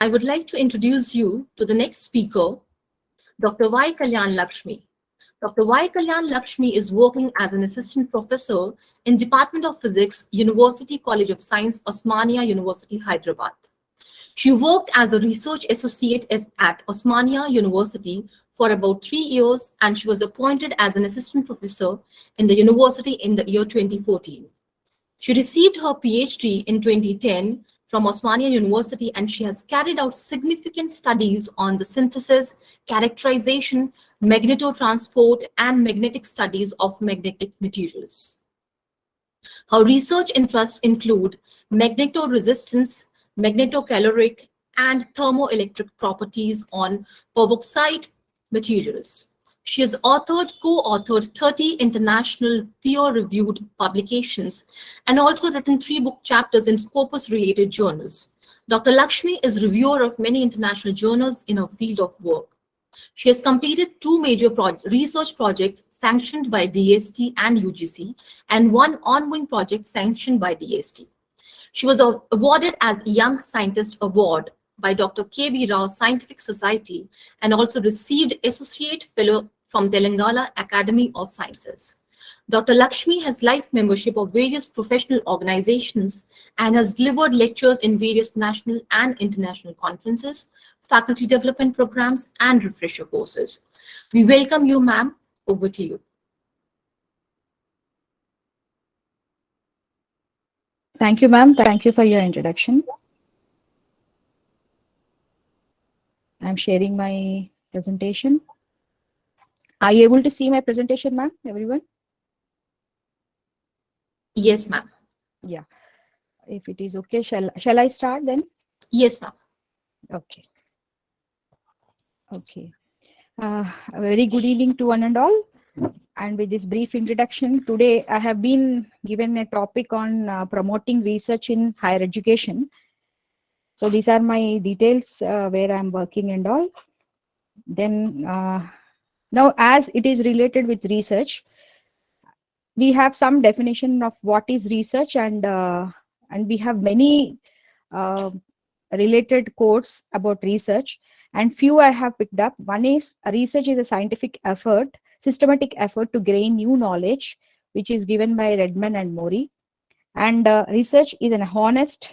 I would like to introduce you to the next speaker, Dr. Y. Kalyan Lakshmi. Dr. Y. Kalyan Lakshmi is working as an assistant professor in Department of Physics, University College of Science, Osmania University, Hyderabad. She worked as a research associate at Osmania University for about 3 years, and she was appointed as an assistant professor in the university in the year 2014. She received her PhD in 2010 from Osmania University, and she has carried out significant studies on the synthesis, characterization, magnetotransport, and magnetic studies of magnetic materials. Her research interests include magnetoresistance, magnetocaloric, and thermoelectric properties on peroxide materials. She has co-authored 30 international peer-reviewed publications and also written 3 book chapters in Scopus-related journals. Dr. Lakshmi is reviewer of many international journals in her field of work. She has completed 2 major research projects sanctioned by DST and UGC, and 1 ongoing project sanctioned by DST. She was awarded as Young Scientist Award by Dr. K.V. Rao Scientific Society and also received Associate Fellow from Telangana Academy of Sciences. Dr. Lakshmi has life membership of various professional organizations and has delivered lectures in various national and international conferences, faculty development programs, and refresher courses. We welcome you, ma'am. Over to you. Thank you, ma'am. Thank you for your introduction. I'm sharing my presentation. Are you able to see my presentation, ma'am, everyone? Yes, ma'am. Yeah. If it is okay, shall I start then? Yes, ma'am. Okay. Okay. A very good evening to one and all. And with this brief introduction, today I have been given a topic on promoting research in higher education. So these are my details where I'm working and all. Then now, as it is related with research, we have some definition of what is research, and we have many uh, related quotes about research, and few I have picked up. One is research is a scientific effort, systematic effort to gain new knowledge, which is given by Redman and Mori. And research is an honest,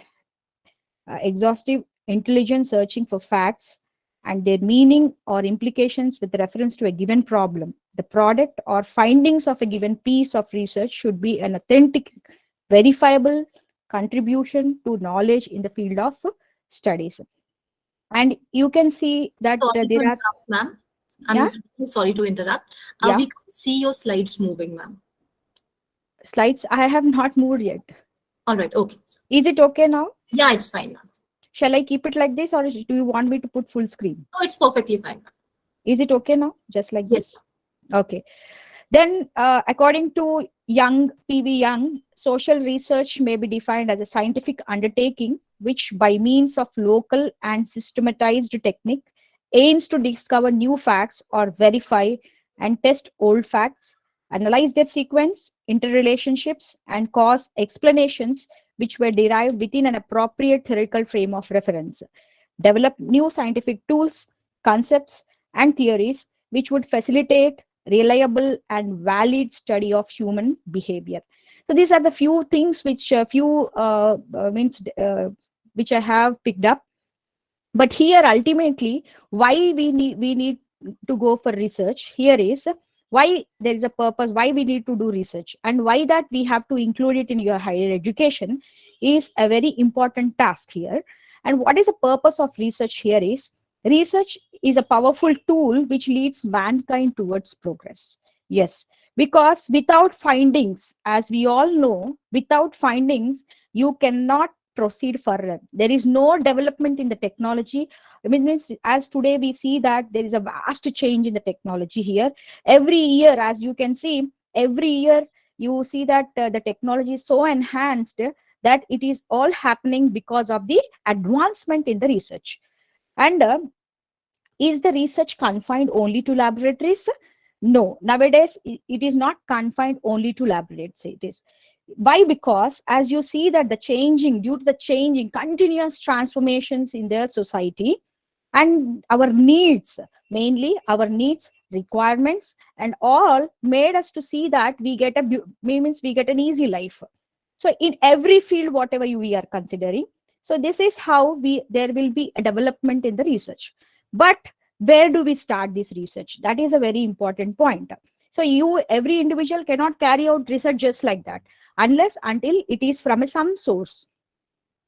exhaustive, intelligent searching for facts and their meaning or implications with reference to a given problem. The product or findings of a given piece of research should be an authentic, verifiable contribution to knowledge in the field of studies. And you can see that Sorry to there are... interrupt, ma'am. I'm Yeah, really sorry to interrupt. yeah, We can see your slides moving, ma'am. slides. I have not moved yet. All right, okay. Is it okay now? Yeah, it's fine, ma'am. Shall I keep it like this, or do you want me to put full screen? No, it's perfectly fine, ma'am. Is it okay now? Just like Yes. this? Okay. Then, according to P.V. Young, social research may be defined as a scientific undertaking which, by means of local and systematized technique, aims to discover new facts or verify and test old facts, analyze their sequence, interrelationships, and cause explanations which were derived within an appropriate theoretical frame of reference, develop new scientific tools, concepts, and theories which would facilitate reliable and valid study of human behavior. So these are the few things which which I have picked up. But here ultimately, why we need to go for research here is why there is a purpose, why we need to do research, and why that we have to include it in your higher education is a very important task here. And what is the purpose of research here is research is a powerful tool which leads mankind towards progress. Yes, because without findings, as we all know, without findings, you cannot proceed further. There is no development in the technology. I mean, as today we see that there is a vast change in the technology here. Every year, as you can see, every year you see that the technology is so enhanced that it is all happening because of the advancement in the research. And is the research confined only to laboratories? No, nowadays it is not confined only to laboratories. It is. Why? Because as you see that due to the changing continuous transformations in their society, and our needs, mainly our needs, requirements, and all made us to see that we get means we get an easy life. So in every field, whatever we are considering, so this is how there will be a development in the research. But where do we start this research? That is a very important point. So every individual cannot carry out research just like that, unless until it is from some source.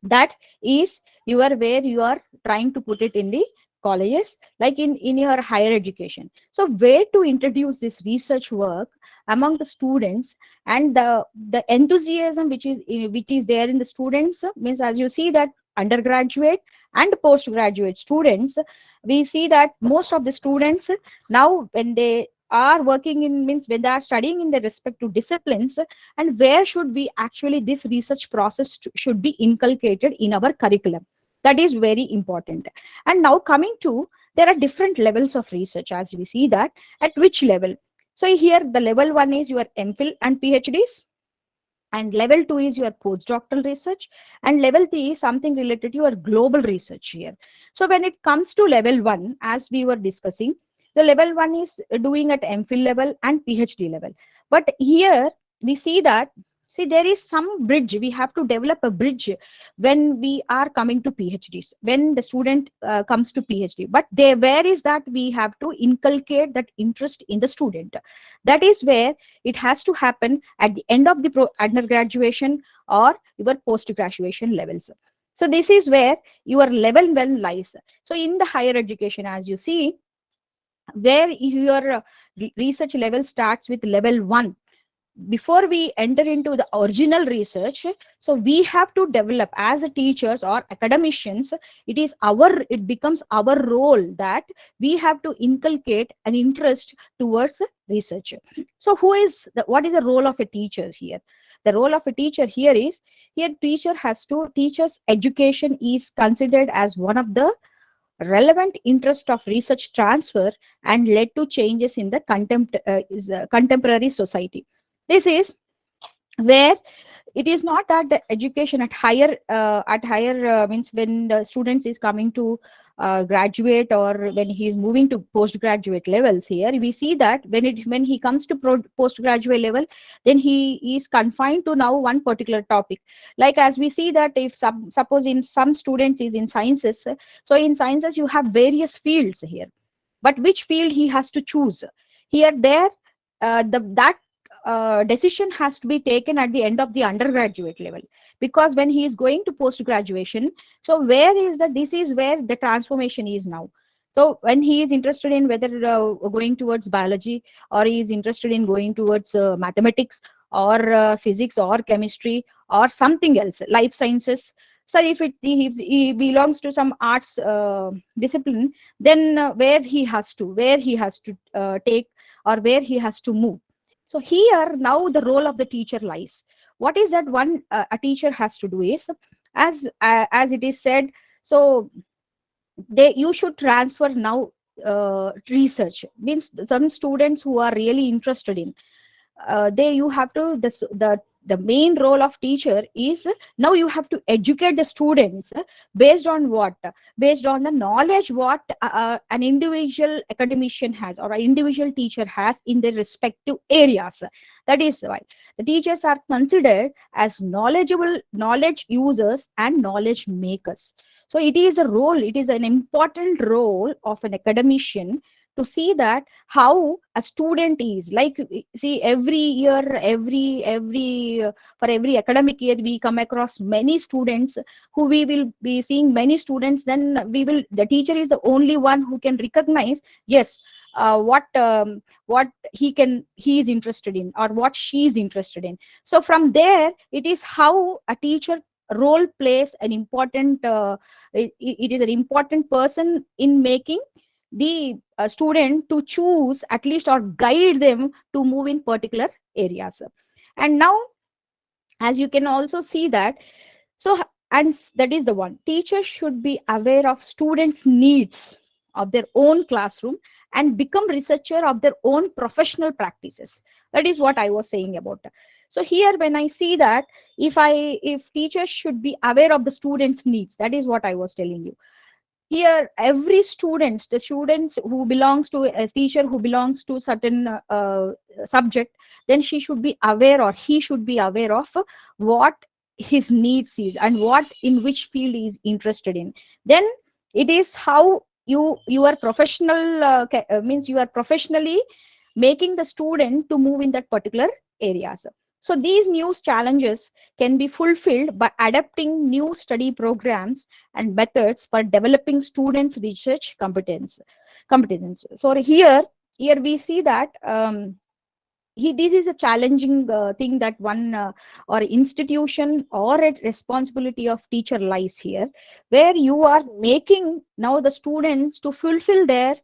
That is where you are trying to put it in the colleges, like in your higher education. So where to introduce this research work among the students, and the enthusiasm which is there in the students, means as you see that undergraduate and postgraduate students, we see that most of the students now, when they are working in, means when they are studying in their respective disciplines, and where should we actually this research process should be inculcated in our curriculum. That is very important. And now coming to, there are different levels of research, as we see that at which level. So here the level 1 is your MPhil and PhDs, and level 2 is your postdoctoral research, and level 3 is something related to your global research here. So when it comes to level 1, as we were discussing, the level 1 is doing at MPhil level and PhD level. But here we see that, see, there is some bridge. We have to develop a bridge when we are coming to PhDs, when the student comes to PhD. But there, where is that we have to inculcate that interest in the student? That is where it has to happen at the end of the undergraduation or your post-graduation levels. So this is where your level 1 lies. So in the higher education, as you see, where your research level starts with level 1. Before we enter into the original research, so we have to develop as a teachers or academicians, it becomes our role that we have to inculcate an interest towards research. So what is the role of a teacher here? The role of a teacher here is, here teacher has to teach us. Education is considered as one of the relevant interest of research transfer and led to changes in the contemporary society. This is where it is not that the education at higher means when the students is coming to graduate, or when he is moving to postgraduate levels. Here we see that when he comes to postgraduate level, then he is confined to now one particular topic. Like as we see that if suppose in some students is in sciences, so in sciences you have various fields here, but which field he has to choose here, there that decision has to be taken at the end of the undergraduate level. Because when he is going to post graduation, so where is that, this is where the transformation is now. So when he is interested in whether going towards biology, or he is interested in going towards mathematics, or physics, or chemistry, or something else, life sciences. So if he belongs to some arts discipline, then where he has to take, or where he has to move. So here now the role of the teacher lies. What is that one a teacher has to do is, as it is said, so you should transfer now research, means some students who are really interested in you have to the main role of teacher is, now you have to educate the students based on what, based on the knowledge what an individual academician has, or an individual teacher has in their respective areas. That is why the teachers are considered as knowledge users and knowledge makers. So it is an important role of an academician to see that how a student is like. See, every year, for every academic year, we come across many students who we will be seeing many students, then the teacher is the only one who can recognize, yes, what he is interested in, or what she is interested in. So from there, it is how a teacher role plays an important it is an important person in making the student to choose at least, or guide them to move in particular areas. And now, as you can also see that, so, and that is the one, teachers should be aware of students needs of their own classroom and become researcher of their own professional practices. That is what I was saying about. So here, when I see that, if teachers should be aware of the students' needs, that is what I was telling you. Here, every students, the students who belongs to a teacher who belongs to certain subject, then she should be aware, or he should be aware of what his needs is and what in which field he is interested in. Then it is how you are professional, means you are professionally making the student to move in that particular areas. So these new challenges can be fulfilled by adapting new study programs and methods for developing students' research competence. So here we see that this is a challenging thing that one or institution or a responsibility of teacher lies here, where you are making now the students to fulfill their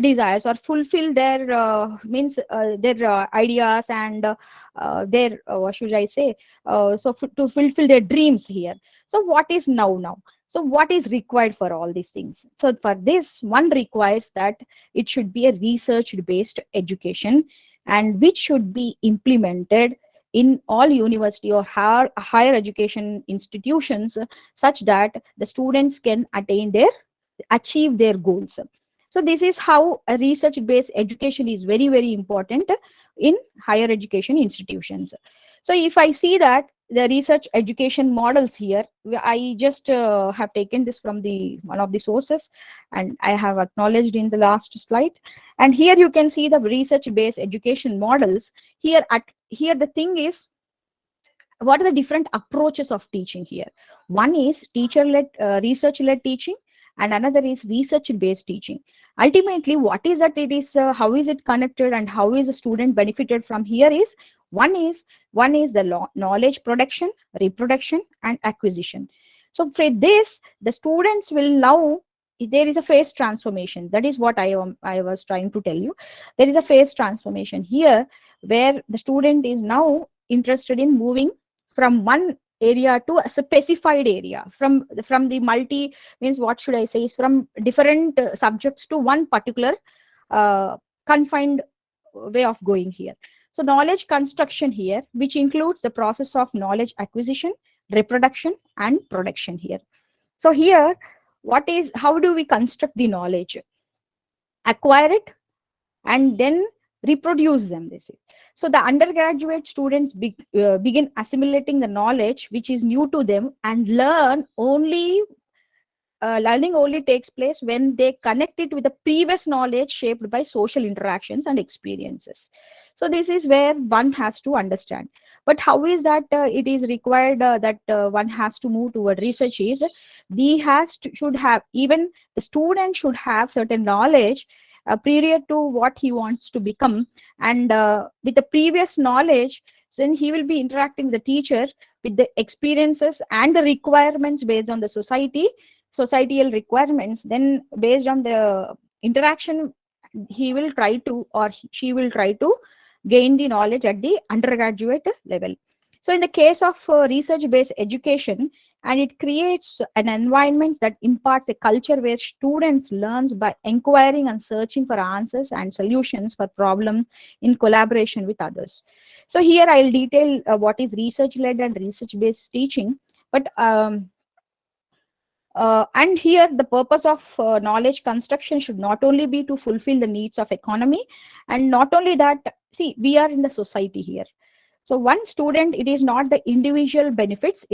desires or fulfill their means their ideas and their what should I say, to fulfill their dreams here. So what is now, so what is required for all these things? So for this, one requires that it should be a research based education, and which should be implemented in all university or higher education institutions, such that the students can achieve their goals. So this is how a research based education is very, very important in higher education institutions. So if I see that the research education models here, I just have taken this from the one of the sources, and I have acknowledged in the last slide. And here you can see the research based education models. Here the thing is, what are the different approaches of teaching here? One is teacher led, research led teaching, and another is research based teaching. Ultimately, what is that it is, how is it connected, and how is the student benefited from here is, one is the knowledge production, reproduction, and acquisition. So for this, the students will now, there is a phase transformation. That is what I was trying to tell you. There is a phase transformation here, where the student is now interested in moving from one area to a specified area, from the multi, means what should I say, is from different subjects to one particular confined way of going here. So knowledge construction here, which includes the process of knowledge acquisition, reproduction, and production here. So here, how do we construct the knowledge? Acquire it and then reproduce them, they say. So the undergraduate students begin assimilating the knowledge which is new to them, and learning only takes place when they connect it with the previous knowledge shaped by social interactions and experiences. So this is where one has to understand. But how is that it is required that one has to move toward research is, should have, even the student should have certain knowledge prior to what he wants to become, and with the previous knowledge, then he will be interacting with the teacher with the experiences and the requirements based on the societal requirements. Then based on the interaction, he will try to, or she will try to gain the knowledge at the undergraduate level. So in the case of research based education, and it creates an environment that imparts a culture where students learns by inquiring and searching for answers and solutions for problems in collaboration with others. So here I'll detail what is research led and research based teaching. But and here the purpose of knowledge construction should not only be to fulfill the needs of economy, and not only that, see, we are in the society here. So one student, it is not the individual benefits,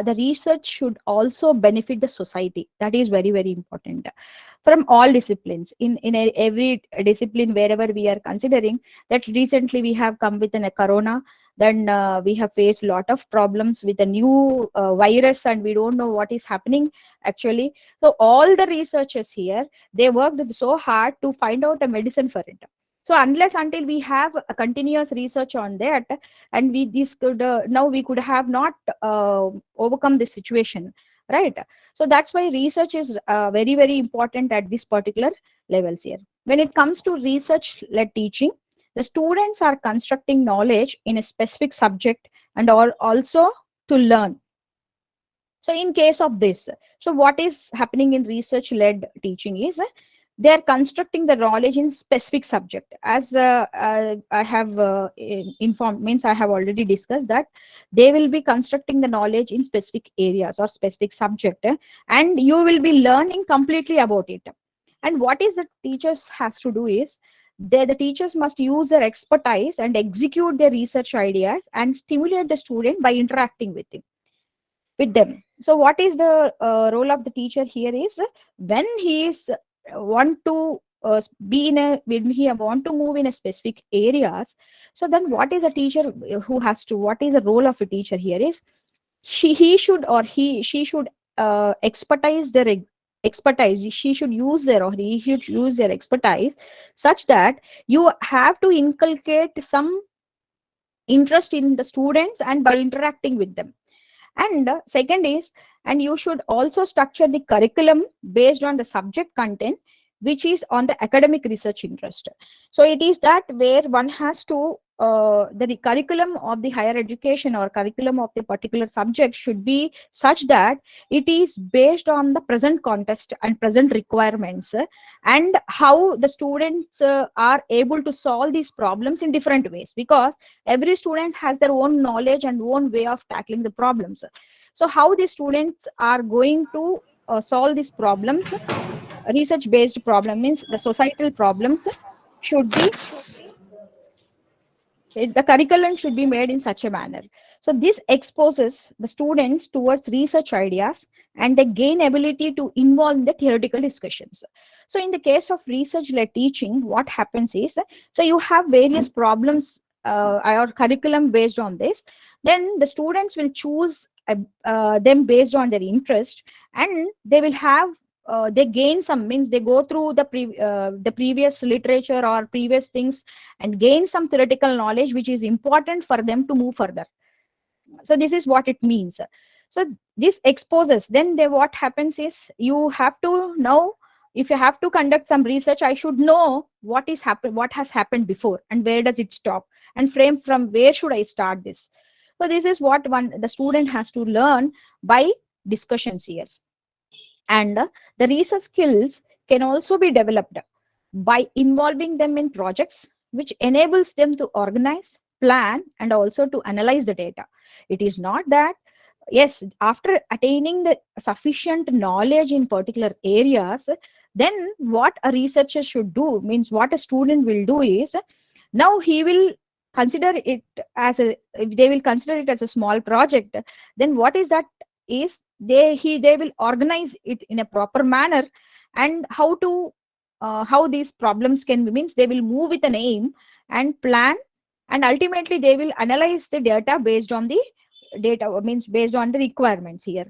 the research should also benefit the society. That is very, very important from all disciplines. In every discipline, wherever we are considering that, recently we have come with a corona, then we have faced a lot of problems with the new virus, and we don't know what is happening actually. So all the researchers here, they worked so hard to find out a medicine for it. So until we have a continuous research on that, and now we could have not overcome this situation, right? So that's why research is very, very important at this particular levels here. When it comes to research led teaching, the students are constructing knowledge in a specific subject and also to learn. So in case of this, so what is happening in research led teaching is, they are constructing the knowledge in specific subject. As I have informed, means I have already discussed that they will be constructing the knowledge in specific areas or specific subject, and you will be learning completely about it. And what is the teachers has to do is, the teachers must use their expertise and execute their research ideas and stimulate the student by interacting with them. So what is the role of the teacher here is, when he is want to be in a, when he want to move in a specific areas, so then what is a teacher who has to, what is the role of a teacher here is, he should, or she should expertise their expertise, she should use their, or he should use their expertise, such that you have to inculcate some interest in the students and by interacting with them. And second is, and you should also structure the curriculum based on the subject content, which is on the academic research interest. So it is that where one has to, the curriculum of the higher education or curriculum of the particular subject should be such that it is based on the present context and present requirements, and how the students are able to solve these problems in different ways, because every student has their own knowledge and own way of tackling the problems. So how the students are going to solve these problems, research based problem, means the societal problems should be, the curriculum should be made in such a manner. So this exposes the students towards research ideas, and they gain ability to involve in the theoretical discussions. So in the case of research led teaching, what happens is, so you have various problems or curriculum based on this, then the students will choose them based on their interest, and they will have they gain some, means they go through the previous literature or previous things and gain some theoretical knowledge which is important for them to move further. So this is what it means. So this exposes, then what happens is, you have to know, if you have to conduct some research, I should know what has happened before, and where does it stop, and frame from where should I start this. So this is what the student has to learn by discussions here. And the research skills can also be developed by involving them in projects, which enables them to organize, plan, and also to analyze the data. It is not that, yes, after attaining the sufficient knowledge in particular areas, then what a researcher should do, means what a student will do is, now he will consider it as a, if they will consider it as a small project, then what is that is, they will organize it in a proper manner, and how these problems can be, means they will move with an aim and plan, and ultimately they will analyze the data based on the data, means based on the requirements here,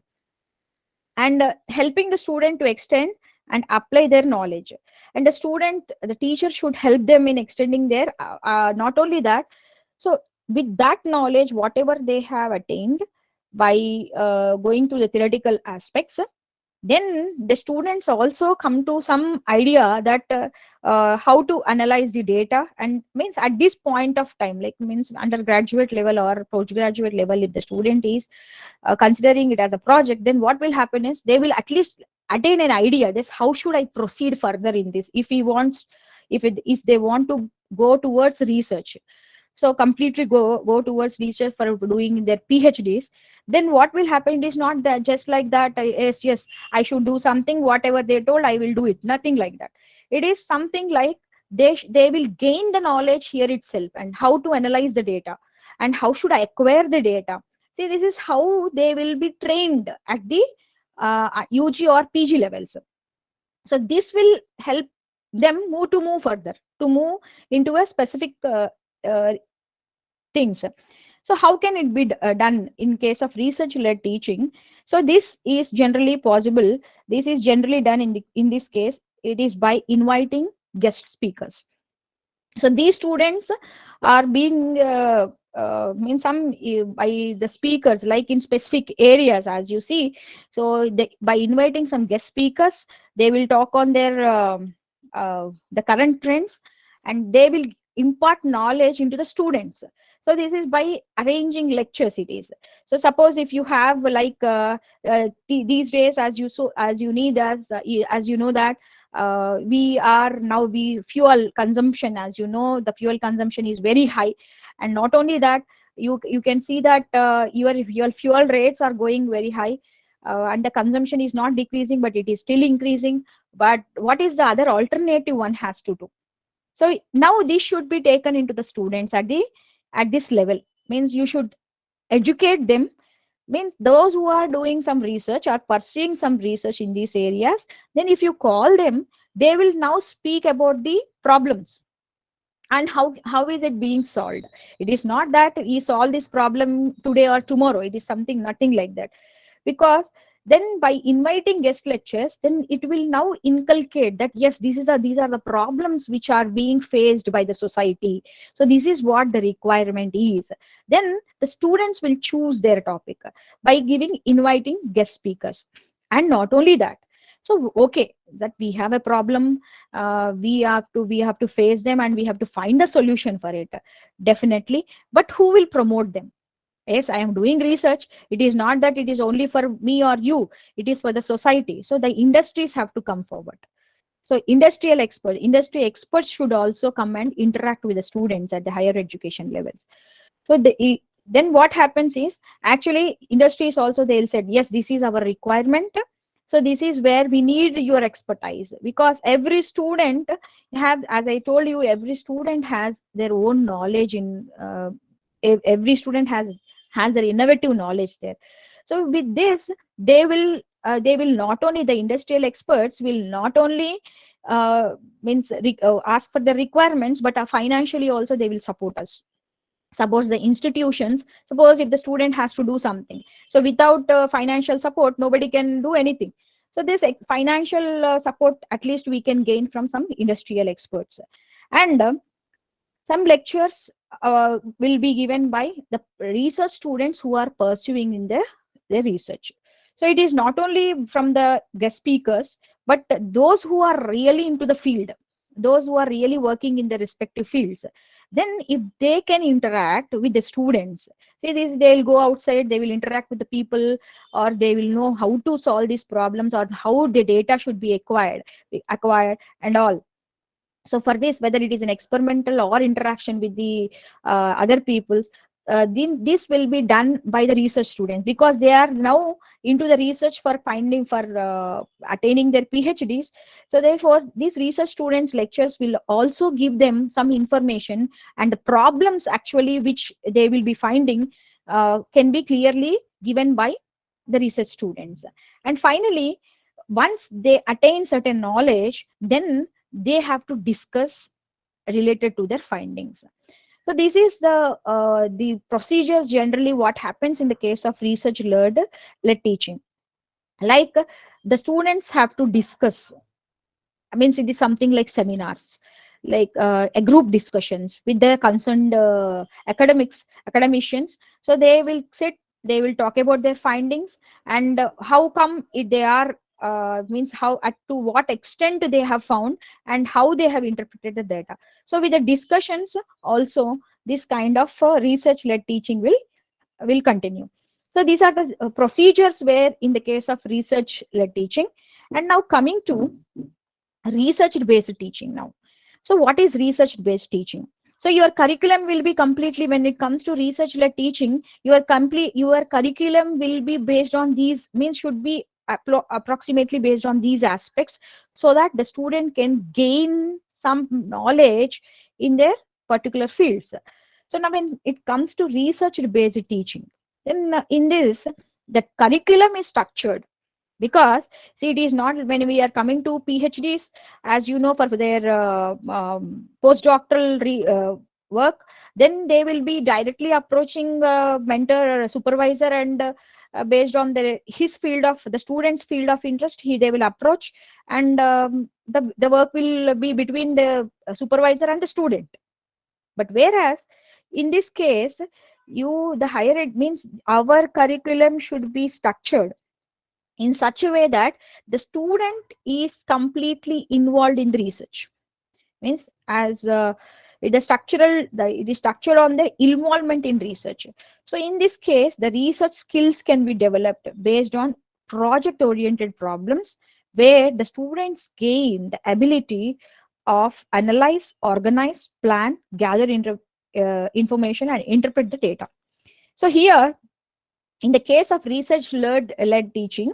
and helping the student to extend and apply their knowledge. And the teacher should help them in extending their not only that, so with that knowledge, whatever they have attained by going through the theoretical aspects, then the students also come to some idea that how to analyze the data, and means at this point of time, like means undergraduate level or postgraduate level, if the student is considering it as a project, then what will happen is, they will at least attain an idea, this how should I proceed further in this, if they want to go towards research, so completely go towards research for doing their PhDs, then what will happen is not that just like that, yes, I should do something, whatever they told I will do it, nothing like that. It is something like they will gain the knowledge here itself, and how to analyze the data, and how should I acquire the data. See, this is how they will be trained at the UG or PG levels. So this will help them move further, to move into a specific uh, things. So how can it be done in case of research led teaching? So this is generally possible, this is generally done in this case, it is by inviting guest speakers. So these students are being mean some by the speakers, like in specific areas, as you see. So by inviting some guest speakers, they will talk on their the current trends, and they will impart knowledge into the students. So this is by arranging lectures, it is. So suppose if you have like these days, as you need, as you know that we fuel consumption, as you know, the fuel consumption is very high. And not only that, you can see that your fuel rates are going very high, and the consumption is not decreasing, but it is still increasing. But what is the other alternative one has to do? So now this should be taken into the students at this level. Means you should educate them. Means those who are doing some research or pursuing some research in these areas, then if you call them, they will now speak about the problems and how is it being solved. It is not that we solve this problem today or tomorrow. It is something nothing like that. Because then by inviting guest lectures, then it will now inculcate that yes, these are the problems which are being faced by the society, so this is what the requirement is. Then the students will choose their topic by inviting guest speakers. And not only that, so okay, that we have a problem, we have to face them and we have to find a solution for it, definitely. But who will promote them? Yes, I am doing research. It is not that it is only for me or you, it is for the society. So the industries have to come forward. So industry experts should also come and interact with the students at the higher education levels. So then what happens is, actually industries also, they'll say yes, this is our requirement, so this is where we need your expertise. Because every student as I told you, every student has their own knowledge in every student has their innovative knowledge there. So with this, they will not only, the industrial experts will not only ask for the requirements, but financially also they will support us. Suppose the institutions, suppose if the student has to do something, so without financial support, nobody can do anything. So this financial support, at least we can gain from some industrial experts. And some lectures will be given by the research students who are pursuing in their research. So it is not only from the guest speakers, but those who are really into the field, those who are really working in their respective fields. Then if they can interact with the students, see this, they'll go outside, they will interact with the people, or they will know how to solve these problems, or how the data should be acquired and all. So for this, whether it is an experimental or interaction with the other peoples, then this will be done by the research students, because they are now into the research for attaining their PhDs. So therefore these research students lectures will also give them some information, and the problems actually which they will be finding can be clearly given by the research students. And finally, once they attain certain knowledge, then they have to discuss related to their findings. So this is the procedures generally what happens in the case of research led teaching. Like the students have to discuss. I mean, it is something like seminars, like a group discussions with the concerned academicians. So they will sit, they will talk about their findings, and how come they are means how to what extent they have found, and how they have interpreted the data. So with the discussions also, this kind of research led teaching will continue. So these are the procedures where in the case of research led teaching. And now coming to research based teaching now. So what is research based teaching? So your curriculum will be completely, when it comes to research led teaching, your curriculum will be based on these, means should be approximately based on these aspects, so that the student can gain some knowledge in their particular fields. So now when it comes to research based teaching, then in this, the curriculum is structured. Because see, it is not, when we are coming to PhDs, as you know, for their postdoctoral work, then they will be directly approaching a mentor or a supervisor, and based on his field of the student's field of interest, they will approach, and the work will be between the supervisor and the student. But whereas in this case, the higher ed means our curriculum should be structured in such a way that the student is completely involved in the research. Means as it is structured on the involvement in research. So in this case, the research skills can be developed based on project oriented problems, where the students gain the ability of analyze, organize, plan, gather information, and interpret the data. So here, in the case of research-led teaching,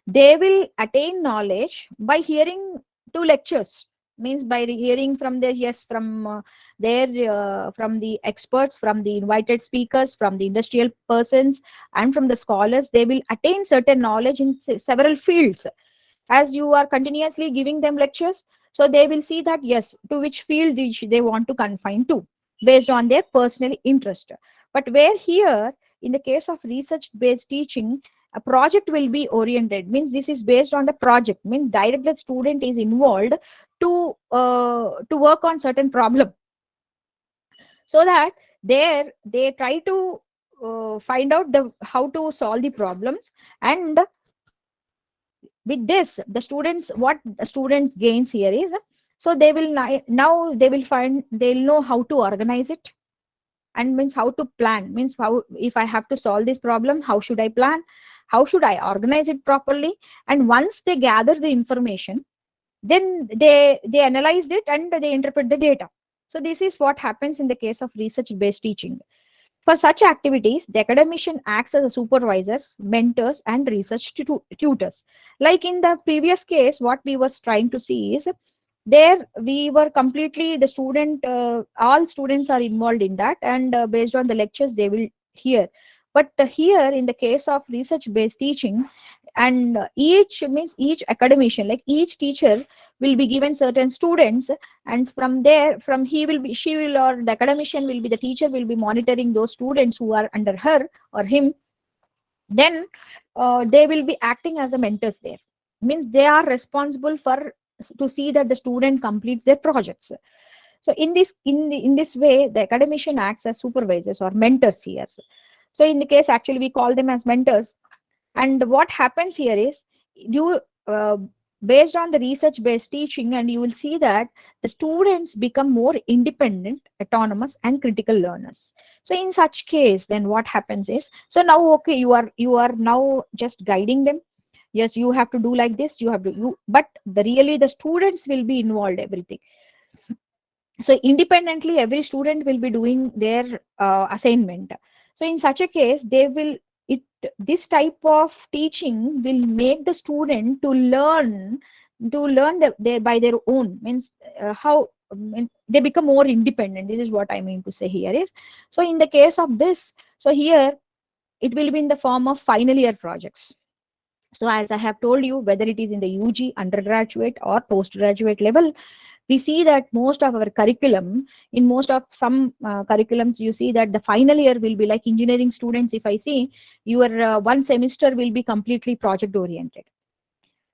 they will attain knowledge by hearing two lectures. Means by hearing from the from the experts, from the invited speakers, from the industrial persons, and from the scholars. They will attain certain knowledge in several fields as you are continuously giving them lectures. So they will see that yes, to which field they want to confine to based on their personal interest. But where here, in the case of research based teaching, a project will be oriented, means this is based on the project, means directly the student is involved to work on certain problem, so that there they try to find out the how to solve the problems. And with this, the students, what the students gains here is, so they will now they will find, they'll know how to organize it, and means how to plan, means how, if I have to solve this problem, how should I plan, how should I organize it properly. And once they gather the information, then they analyze it and they interpret the data. So this is what happens in the case of research based teaching. For such activities, the academician acts as a supervisors, mentors, and research tutors. Like in the previous case, what we was trying to see is, there we were completely the student, all students are involved in that, and based on the lectures they will hear. But here, in the case of research based teaching, and each means each academician, like each teacher will be given certain students, and from there, from he will be, she will, or the academician will be, the teacher will be monitoring those students who are under her or him. Then they will be acting as the mentors there, means they are responsible for to see that the student completes their projects. So in this way, the academician acts as supervisors or mentors here. So in the case, actually we call them as mentors. And what happens here is, you based on the research based teaching, and you will see that the students become more independent, autonomous, and critical learners. So in such case, then what happens is, so now okay, you are now just guiding them. Yes, you have to do like this, you have to you, but the really the students will be involved everything. So independently, every student will be doing their assignment. So in such a case, they will, it this type of teaching will make the student to learn by their own, means how they become more independent. This is what I mean to say here is, so in the case of this, so here it will be in the form of final year projects. So as I have told you, whether it is in the UG, undergraduate, or postgraduate level, we see that most of our curriculum, in most of some curriculums, you see that the final year will be like engineering students. If I see, your one semester will be completely project oriented.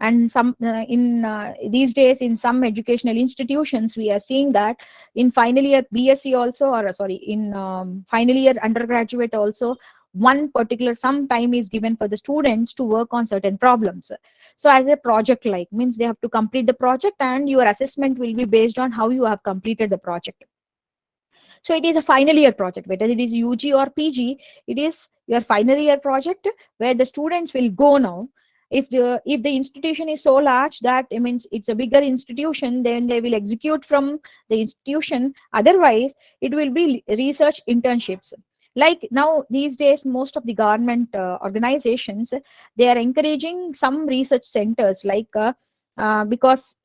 And some in these days, in some educational institutions, we are seeing that in final year BSc also, or sorry, in final year undergraduate also, one particular some time is given for the students to work on certain problems. So as a project, like, means they have to complete the project, and your assessment will be based on how you have completed the project. So it is a final year project, whether it is UG or PG, it is your final year project, where the students will go now. If the institution is so large that it means it's a bigger institution, then they will execute from the institution. Otherwise, it will be research internships. Like now these days, most of the government organizations, they are encouraging some research centers, like because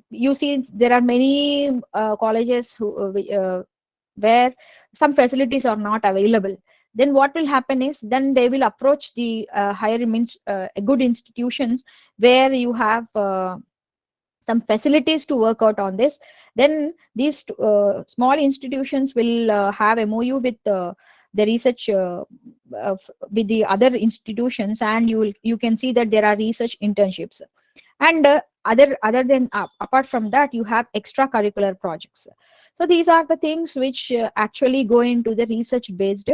you see there are many colleges where some facilities are not available. Then what will happen is, then they will approach the higher means good institutions where you have some facilities to work out on this. Then these small institutions will have MOU with the research with the other institutions, and you can see that there are research internships. And other than apart from that, you have extracurricular projects. So these are the things which actually go into the research based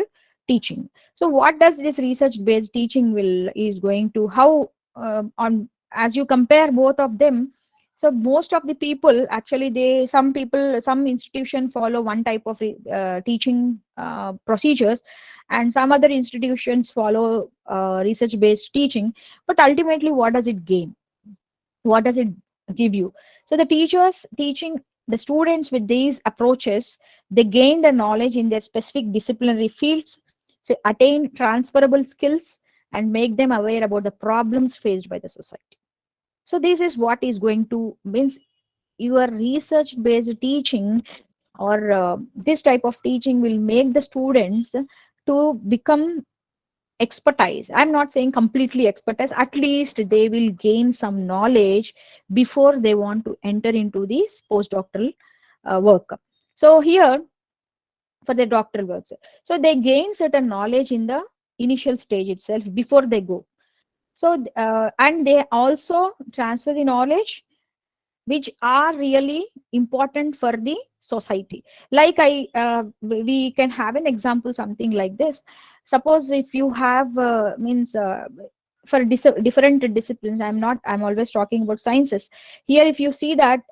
teaching. So what does this research based teaching will is going to, how on, as you compare both of them, so most of the people actually, some people, some institution follow one type of teaching procedures, and some other institutions follow research based teaching. But ultimately, what does it gain? What does it give you? So the teachers teaching the students with these approaches, they gain the knowledge in their specific disciplinary fields, so attain transferable skills and make them aware about the problems faced by the society. So this is what is going to means your research based teaching, or this type of teaching will make the students to become expertise. I'm not saying completely expertise, at least they will gain some knowledge before they want to enter into this postdoctoral work. So here, for the doctoral works, so they gain certain knowledge in the initial stage itself before they go. So and they also transfer the knowledge which are really important for the society. Like we can have an example something like this. Suppose if you have means for different disciplines, I'm always talking about sciences. Here if you see that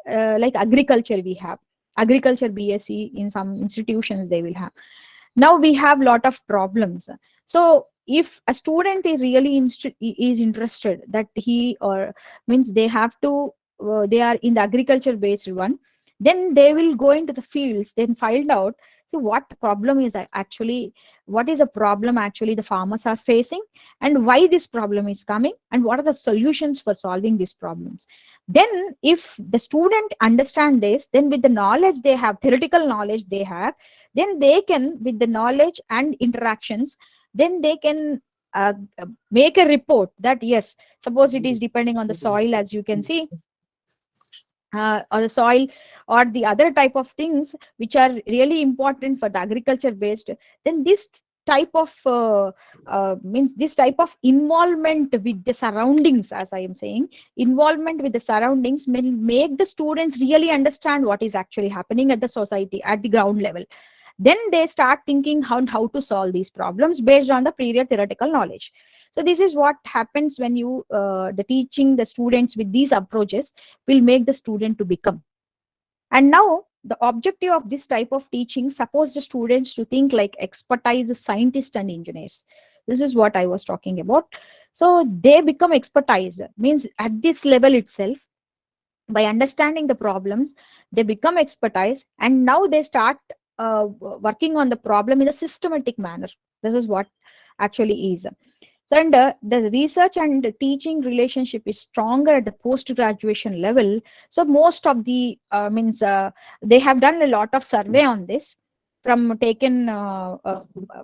like agriculture, we have agriculture BSc in some institutions they will have. Now we have lot of problems. So if a student is really is interested that he or means they have to they are in the agriculture based one, then they will go into the fields, then find out, so what problem is actually, what is a problem actually the farmers are facing, and why this problem is coming, and what are the solutions for solving these problems. Then if the student understand this, then with the knowledge they have, theoretical knowledge they have, then they can, with the knowledge and interactions, then they can make a report that yes, suppose it is depending on the soil, as you can see, or the soil, or the other type of things which are really important for the agriculture based, then this type of means this type of involvement with the surroundings, as I am saying, involvement with the surroundings will make the students really understand what is actually happening at the society at the ground level. Then they start thinking how to solve these problems based on the prior theoretical knowledge. So this is what happens when you the teaching the students with these approaches will make the student to become. And now the objective of this type of teaching suppose the students to think like expertise scientists and engineers. This is what I was talking about. So they become expertise, means at this level itself, by understanding the problems they become expertise, and now they start working on the problem in a systematic manner. This is what actually is. And the research and the teaching relationship is stronger at the post graduation level. So most of the means they have done a lot of survey on this, from taken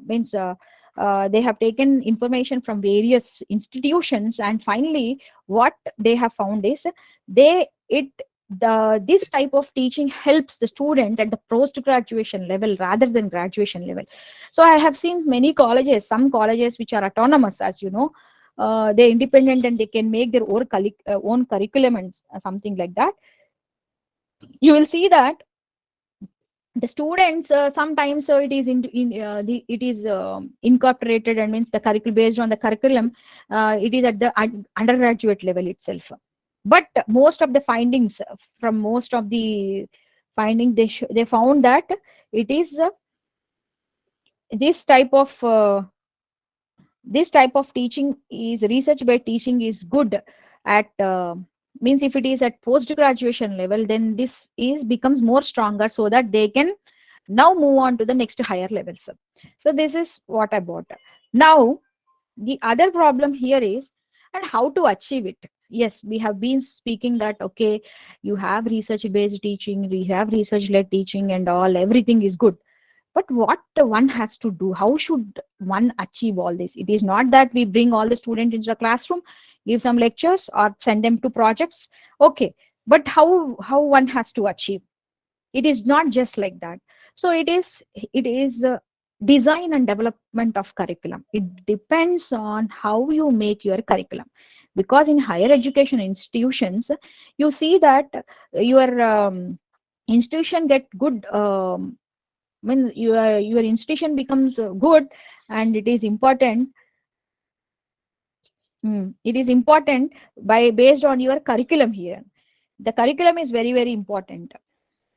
means they have taken information from various institutions, and finally what they have found is they it the this type of teaching helps the student at the post graduation level rather than graduation level. So I have seen many colleges, some colleges which are autonomous, as you know, they're independent and they can make their own curriculum and something like that. You will see that the students sometimes it is it is incorporated, and means the curriculum based on the curriculum, it is at the undergraduate level itself. But most of the findings from most of the findings they found that it is this type of teaching is research based teaching is good at means if it is at post graduation level, then this is becomes more stronger so that they can now move on to the next higher levels. So this is what about. Now the other problem here is, and how to achieve it. Yes, we have been speaking that okay, you have research based teaching, we have research led teaching and all, everything is good, but what one has to do, how should one achieve all this? It is not that we bring all the students into the classroom, give some lectures or send them to projects, okay, but how one has to achieve? It is not just like that. So it is design and development of curriculum. It depends on how you make your curriculum, because in higher education institutions you see that your institution get good when your institution becomes good, and it is important. It is important by based on your curriculum here. The curriculum is very very important.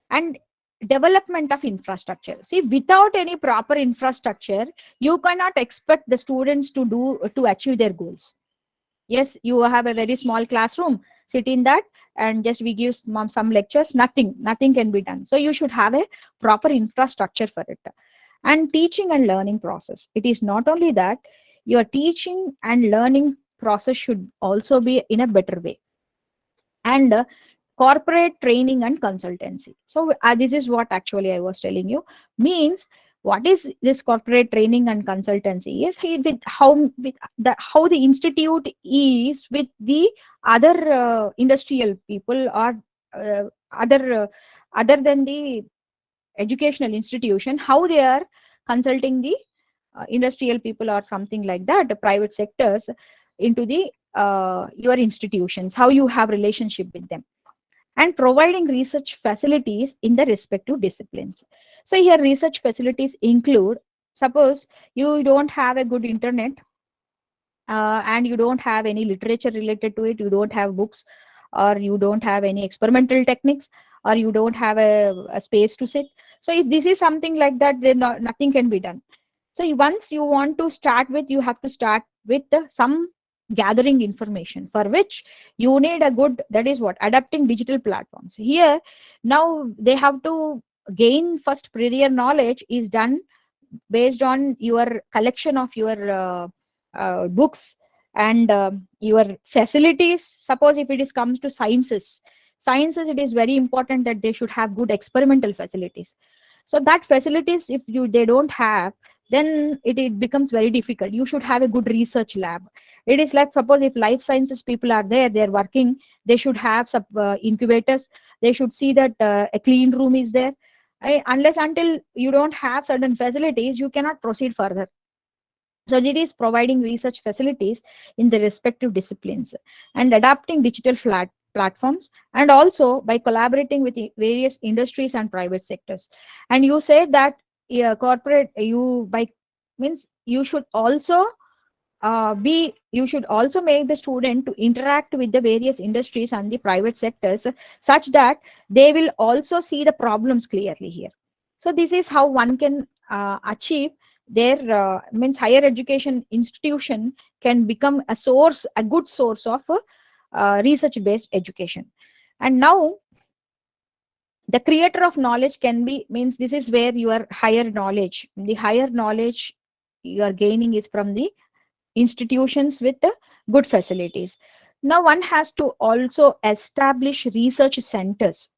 And development of infrastructure, see, without any proper infrastructure you cannot expect the students to achieve their goals. Yes, you have a very small classroom, sit in that and just we give some lectures, nothing can be done. So you should have a proper infrastructure for it. And teaching and learning process, it is not only that, your teaching and learning process should also be in a better way. And corporate training and consultancy. So this is what actually I was telling you. Means, what is this corporate training and consultancy? Is with how the institute is with the other industrial people, or uh, other other than the educational institution, how they are consulting the industrial people or something like that, the private sectors, into the your institutions, how you have relationship with them. And providing research facilities in the respective disciplines. So here research facilities include, suppose you don't have a good internet, and you don't have any literature related to it, you don't have books, or you don't have any experimental techniques, or you don't have a space to sit. So if this is something like that, then nothing can be done. So once you want to start with, you have to start with some gathering information, for which you need a good, that is what, adapting digital platforms. Here now they have to gain first prior knowledge is done based on your collection of your books and your facilities. Suppose if it is comes to sciences, it is very important that they should have good experimental facilities. So that facilities, if they don't have, then it becomes very difficult. You should have a good research lab. It is like, suppose if life sciences people are there, they're working, they should have some incubators. They should see that a clean room is there. Unless until you don't have certain facilities, you cannot proceed further. So it is providing research facilities in the respective disciplines and adapting digital platforms, and also by collaborating with the various industries and private sectors. And you said that corporate, you by means you should also you should also make the student to interact with the various industries and the private sectors, such that they will also see the problems clearly here. So this is how one can achieve their means higher education institution can become a good source of research based education. And now the creator of knowledge can be, means this is where your the higher knowledge you are gaining is from the institutions with the good facilities. Now one has to also establish research centers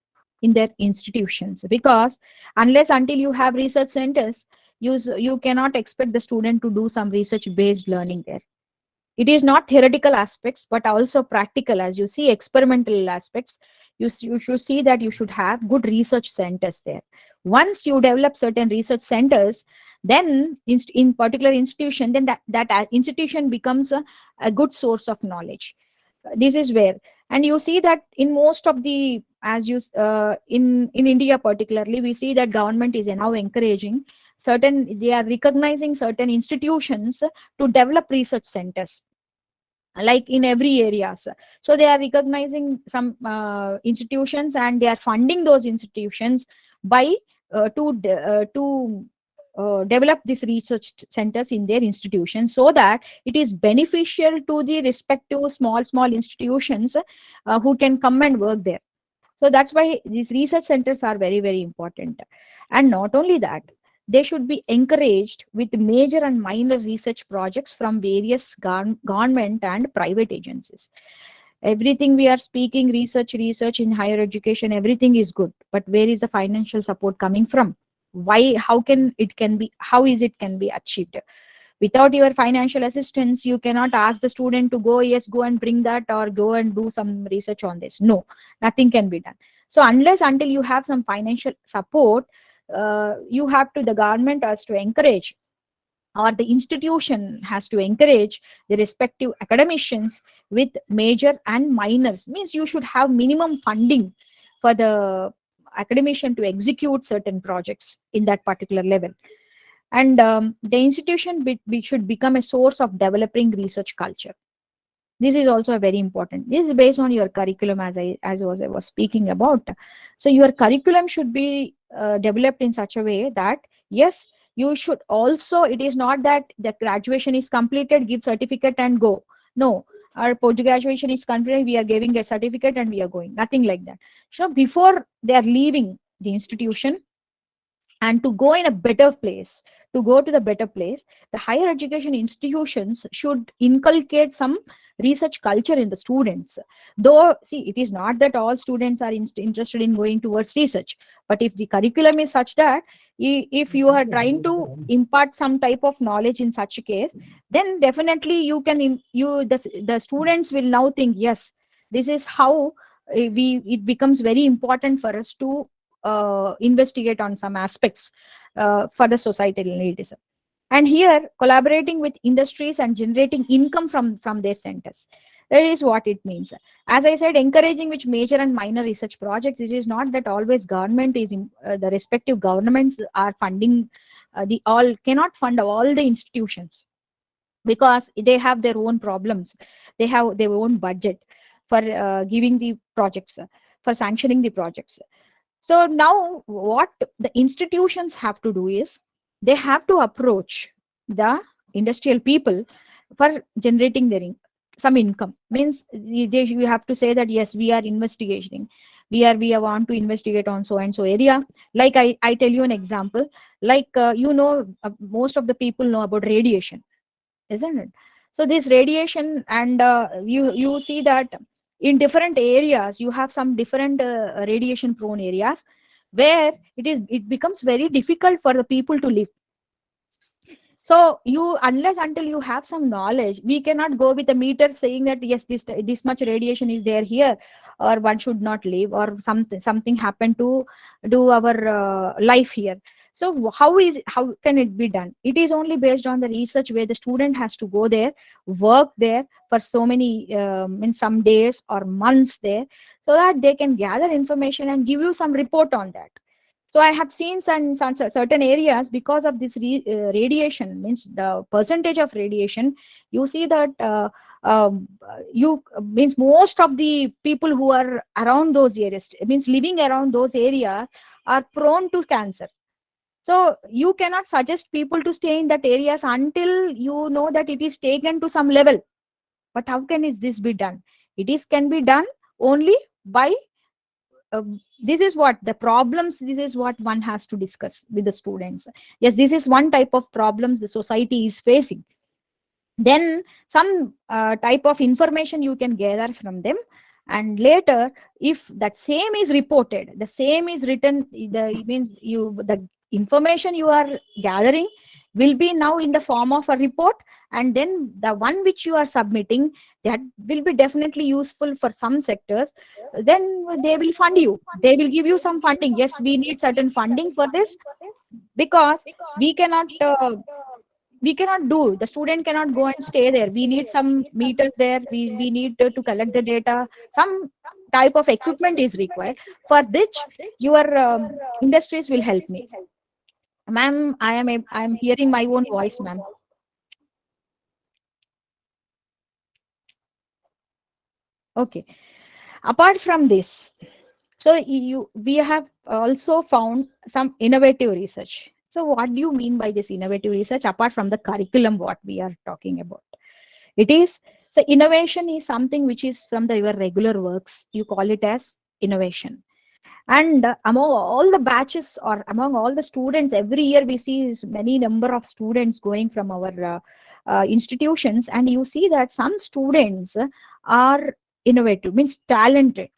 in their institutions, because unless until you have research centers, you cannot expect the student to do some research based learning there. It is not theoretical aspects but also practical. As you see experimental aspects, you should see that you should have good research centers there. Once you develop certain research centers, then in particular institution, then that institution becomes a good source of knowledge. This is where, and you see that in most of the, as you in India particularly, we see that government is now encouraging certain, they are recognizing certain institutions to develop research centers like in every areas. So they are recognizing some institutions, and they are funding those institutions by to develop these research centers in their institutions, so that it is beneficial to the respective small institutions who can come and work there. So that's why these research centers are very important. And not only that, they should be encouraged with major and minor research projects from various government and private agencies. Everything we are speaking, research in higher education, everything is good, but where is the financial support coming from? Why, how is it can be achieved? Without your financial assistance, you cannot ask the student to go, yes, go and bring that, or go and do some research on this. No, nothing can be done. So unless until you have some financial support, you have to, the government has to encourage, or the institution has to encourage the respective academicians with major and minors. Means you should have minimum funding for the academician to execute certain projects in that particular level. And the institution should become a source of developing research culture. This is also a very important. This is based on your curriculum, as I was speaking about. So your curriculum should be developed in such a way that, yes, you should also, it is not that the graduation is completed, give certificate and go. No, our post graduation is completed, we are giving a certificate and we are going. Nothing like that. So before they are leaving the institution and to go in a better place, to go to the better place, the higher education institutions should inculcate some research culture in the students. Though, see, it is not that all students are interested in going towards research, but if the curriculum is such that if you are trying to impart some type of knowledge in such a case, then definitely you can the students will now think, yes, this is how we it becomes very important for us to investigate on some aspects for the societal needs. And here, collaborating with industries and generating income from their centers. That is what it means. As I said, encouraging which major and minor research projects. It is not that always government is the respective governments are funding the all cannot fund all the institutions, because they have their own problems. They have their own budget for giving the projects, for sanctioning the projects. So now what the institutions have to do is they have to approach the industrial people for generating some income. Means you have to say that yes, we are investigating. We are want to investigate on so and so area. Like I tell you an example. Like most of the people know about radiation, isn't it? So this radiation, and you see that in different areas you have some different radiation prone areas where it becomes very difficult for the people to live. So you, unless until you have some knowledge, we cannot go with a meter saying that yes, this much radiation is there here, or one should not live, or something happened to do our life here. So how can it be done? It is only based on the research where the student has to go there, work there for so many in some days or months there, so that they can gather information and give you some report on that. So I have seen some certain areas, because of this radiation, means the percentage of radiation, you see that you means most of the people who are around those areas, means living around those areas, are prone to cancer. So you cannot suggest people to stay in that areas until you know that it is taken to some level. But how can this be done? Can be done only by this is what the problems, this is what one has to discuss with the students. Yes, this is one type of problems the society is facing. Then some type of information you can gather from them, and later if that same is reported, the same is written, it means the information you are gathering will be now in the form of a report, and then the one which you are submitting, that will be definitely useful for some sectors. Then they will fund you, they will give you some funding. Yes, we need certain funding for this, because we cannot do, the student cannot go and stay there. We need some meters there, we need to collect the data. Some type of equipment is required, for which your industries will help me. Ma'am, I am hearing my own voice, ma'am. Okay. Apart from this, so we have also found some innovative research. So what do you mean by this innovative research, apart from the curriculum what we are talking about? It is, so innovation is something which is from your regular works, you call it as innovation. And among all the batches, or among all the students, every year we see is many number of students going from our institutions, and you see that some students are innovative, means talented,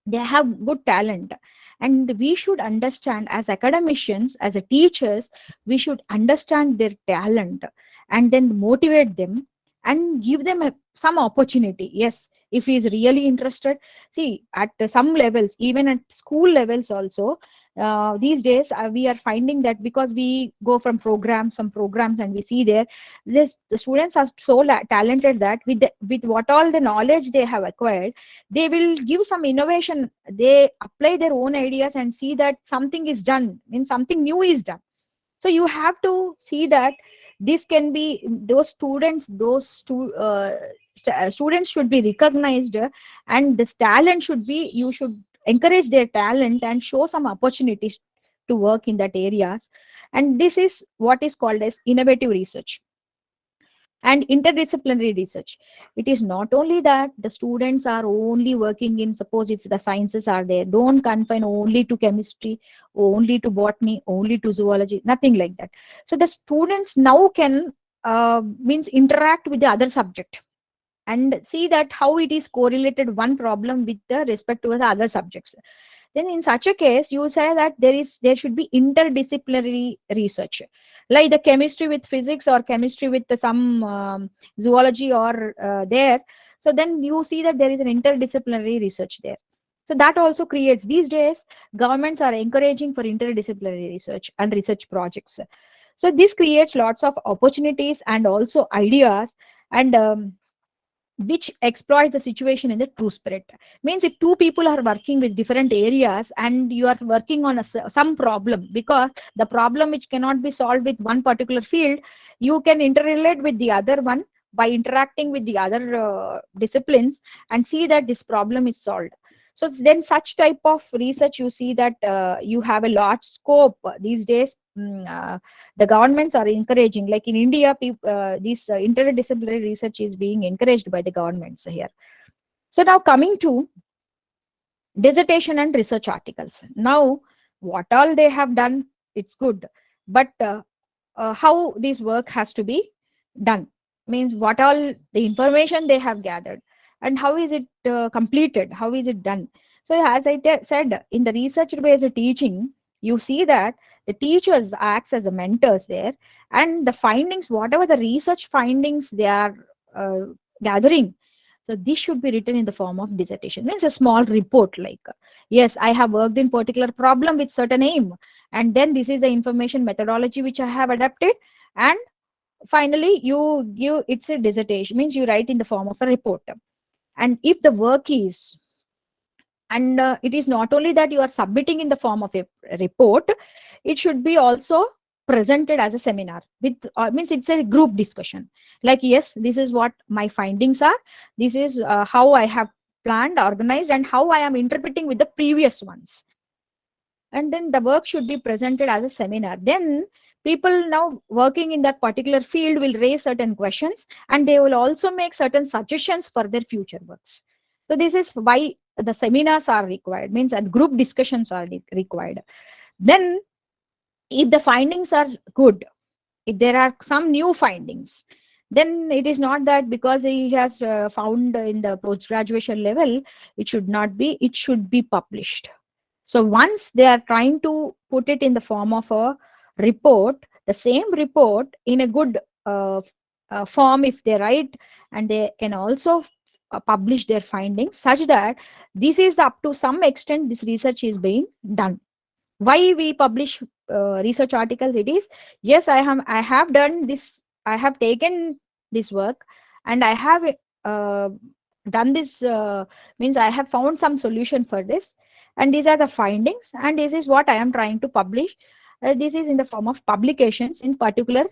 they have good talent. And we should understand, as academicians, as a teachers, we should understand their talent and then motivate them and give them some opportunity. Yes, if he is really interested. See, at some levels, even at school levels also, these days we are finding that, because we go from some programs, and we see there, the students are so talented that with what all the knowledge they have acquired, they will give some innovation. They apply their own ideas and see that something is done, means something new is done. So you have to see that this can be, those students should be recognized, and this talent should be, you should encourage their talent and show some opportunities to work in that areas. And this is what is called as innovative research. And interdisciplinary research, it is not only that the students are only working in, suppose if the sciences are there, don't confine only to chemistry, only to botany, only to zoology, nothing like that. So the students now can means interact with the other subject and see that how it is correlated one problem with the respect to the other subjects. Then in such a case you say that there should be interdisciplinary research, like the chemistry with physics or chemistry with some zoology or there. So then you see that there is an interdisciplinary research there. So that also creates, these days governments are encouraging for interdisciplinary research and research projects. So this creates lots of opportunities and also ideas, and which exploits the situation in the true spirit. Means if two people are working with different areas and you are working on some problem, because the problem which cannot be solved with one particular field, you can interrelate with the other one by interacting with the other disciplines and see that this problem is solved. So then such type of research, you see that you have a large scope these days. The governments are encouraging, like in India, this interdisciplinary research is being encouraged by the governments here. So now coming to dissertation and research articles. Now what all they have done, it's good, but how this work has to be done, means what all the information they have gathered and how is it completed, how is it done. So as I said, in the research based teaching, you see that the teachers acts as the mentors there, and the findings, whatever the research findings they are uh, gathering, so this should be written in the form of dissertation, means a small report, like yes, I have worked in particular problem with certain aim, and then this is the information methodology which I have adapted, and finally you give, it's a dissertation, means you write in the form of a report. And if the work is, and it is not only that you are submitting in the form of a report, it should be also presented as a seminar with means it's a group discussion, like yes, this is what my findings are, this is how I have planned, organized, and how I am interpreting with the previous ones. And then the work should be presented as a seminar. Then people now working in that particular field will raise certain questions, and they will also make certain suggestions for their future works. So this is why the seminars are required, means and group discussions are required. Then if the findings are good, if there are some new findings, then it is not that because he has found in the post graduation level, it should not be, it should be published. So once they are trying to put it in the form of a report, the same report in a good form, if they write, and they can also publish their findings, such that this is up to some extent this research is being done. Why we publish research articles? It is, yes, I have done this, I have taken this work, and I have uh, done this, means I have found some solution for this, and these are the findings, and this is what I am trying to publish. This is in the form of publications in particular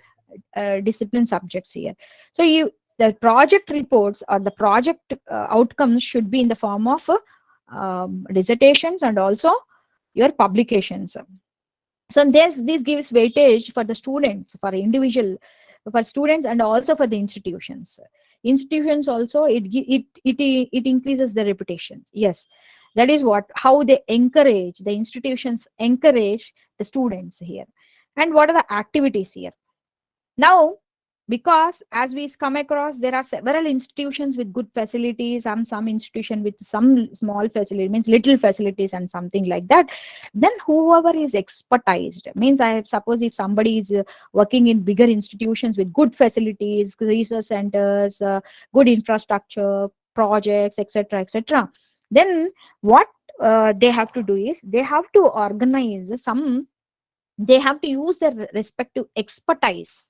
discipline subjects here. So you, the project reports or the project outcomes should be in the form of dissertations and also your publications. So this gives weightage for the students, for individual, for students, and also for the institutions. Institutions also, it increases the reputation. Yes, that is what, how they encourage, the institutions encourage the students here. And what are the activities here now? Because as we come across, there are several institutions with good facilities, some institution with some small facility, means little facilities and something like that. Then whoever is expertised, means I suppose if somebody is working in bigger institutions with good facilities, research centers, good infrastructure, projects, etc., etc., then what they have to do is they have to organize some, they have to use their respective expertise.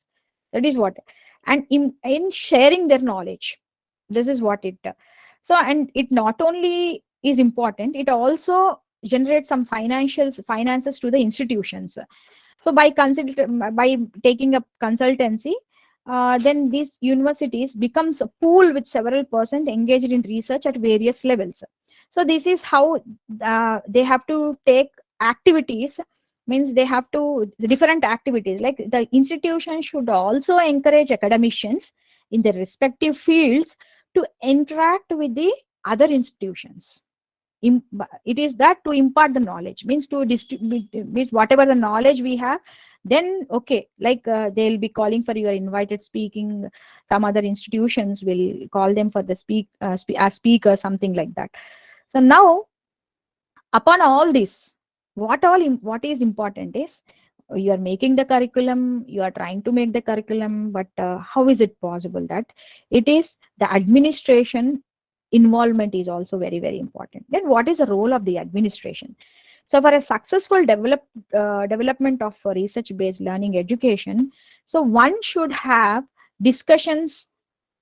That is what, and in sharing their knowledge, this is what it so, and it not only is important, it also generates some finances to the institutions. So by taking up consultancy, then these universities becomes a pool with several persons engaged in research at various levels. So this is how they have to take activities, means they have to different activities, like the institution should also encourage academicians in the respective fields to interact with the other institutions. It is that to impart the knowledge, means to distribute, means whatever the knowledge we have, then okay, like they'll be calling for your invited speaking, some other institutions will call them for the as speaker, something like that. So now, upon all this, what is important is you are making the curriculum, you are trying to make the curriculum, but how is it possible that it is the administration involvement is also very, very important. Then what is the role of the administration? So for a successful development of research based learning education, so one should have discussions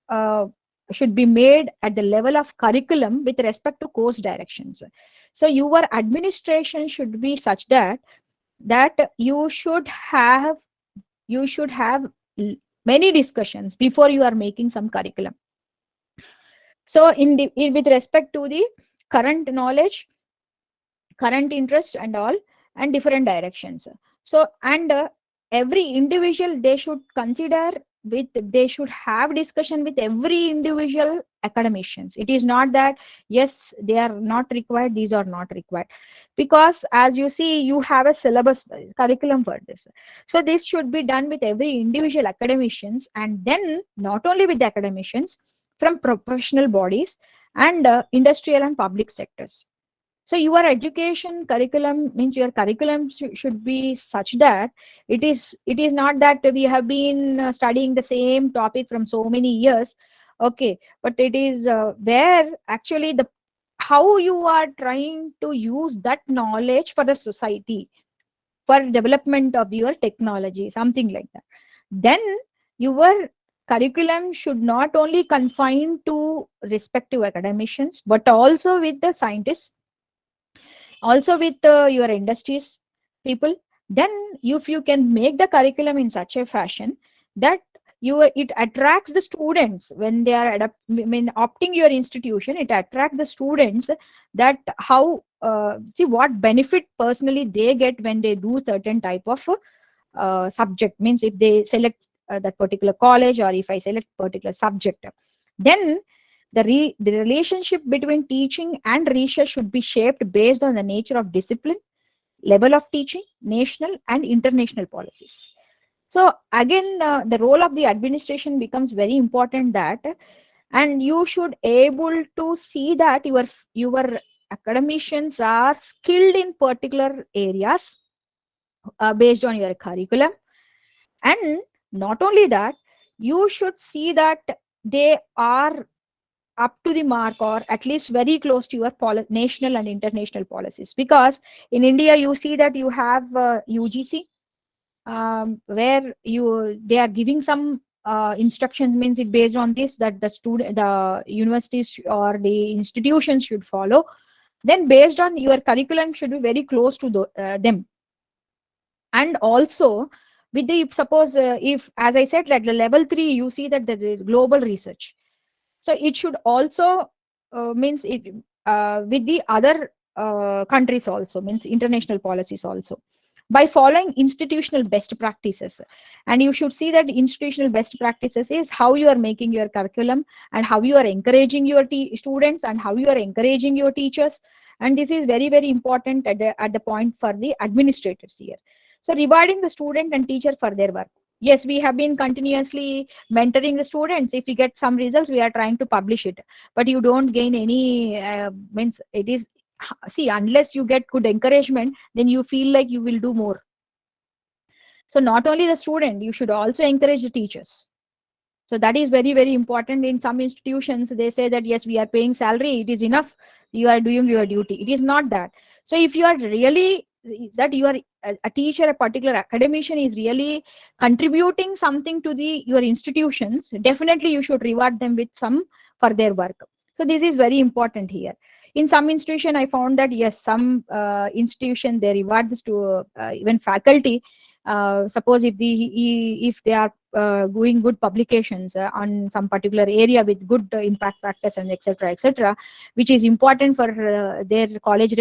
uh, should be made at the level of curriculum with respect to course directions. So your administration should be such that you should have many discussions before you are making some curriculum. So with respect to the current knowledge, current interest and all, and different directions. So and every individual they should consider with, they should have discussion with every individual academicians. It is not that yes, they are not required, these are not required, because as you see, you have a syllabus curriculum for this. So this should be done with every individual academicians, and then not only with the academicians, from professional bodies and industrial and public sectors. So your education curriculum, means your curriculum should be such that it is not that we have been studying the same topic from so many years, okay, but it is where actually the how you are trying to use that knowledge for the society, for development of your technology, something like that. Then your curriculum should not only confine to respective academicians, but also with the scientists, also with your industries people. Then if you can make the curriculum in such a fashion that it attracts the students when they are opting your institution, it attracts the students, that how see what benefit personally they get when they do certain type of subject, means if they select that particular college, or if I select particular subject, then the relationship between teaching and research should be shaped based on the nature of discipline, level of teaching, national and international policies. So again, the role of the administration becomes very important, that and you should able to see that your academicians are skilled in particular areas based on your curriculum. And not only that, you should see that they are up to the mark, or at least very close to your national and international policies, because in India you see that you have UGC, where they are giving some instructions, means it based on this, that the universities or the institutions should follow. Then based on your curriculum should be very close to them. And also with the, suppose if, as I said, like the level 3, you see that the global research, so it should also means it with the other countries also, means international policies also, by following institutional best practices. And you should see that institutional best practices is how you are making your curriculum, and how you are encouraging your students, and how you are encouraging your teachers. And this is very, very important at the point for the administrators here. So rewarding the student and teacher for their work. Yes, we have been continuously mentoring the students. If we get some results, we are trying to publish it, but you don't gain any means it is, see, unless you get good encouragement, then you feel like you will do more. So not only the student, you should also encourage the teachers. So that is very, very important. In some institutions they say that yes, we are paying salary, it is enough, you are doing your duty. It is not that. So if you are really that you are a teacher, a particular academician is really contributing something to your institutions, definitely you should reward them with some for their work. So this is very important here. In some institution I found that yes, some institution they reward this to even faculty. Suppose if they are doing good publications on some particular area with good impact factors and etc., which is important for their college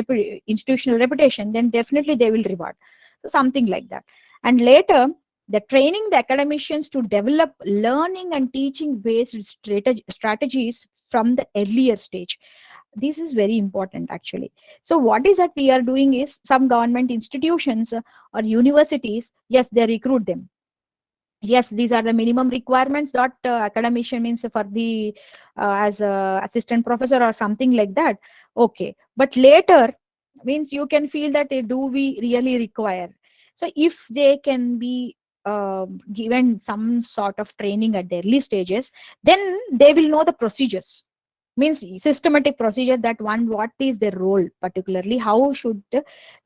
institutional reputation, then definitely they will reward. So something like that. And later The training the academicians to develop learning and teaching based strategies from the earlier stage. This is very important actually. So what is that we are doing is, some government institutions or universities, yes, they recruit them. Yes, these are the minimum requirements that academician means for the as a assistant professor or something like that. Okay, but later means you can feel that do we really require? So if they can be given some sort of training at the early stages, then they will know the procedures, means systematic procedure, that one, what is their role, particularly how should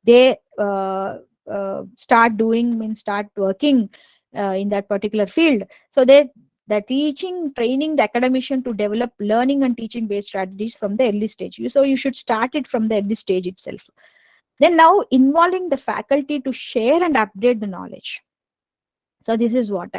they start doing, means start working in that particular field. So they, the teaching training the academician to develop learning and teaching based strategies from the early stage. So you should start it from the early stage itself. Then now involving the faculty to share and update the knowledge. So this is what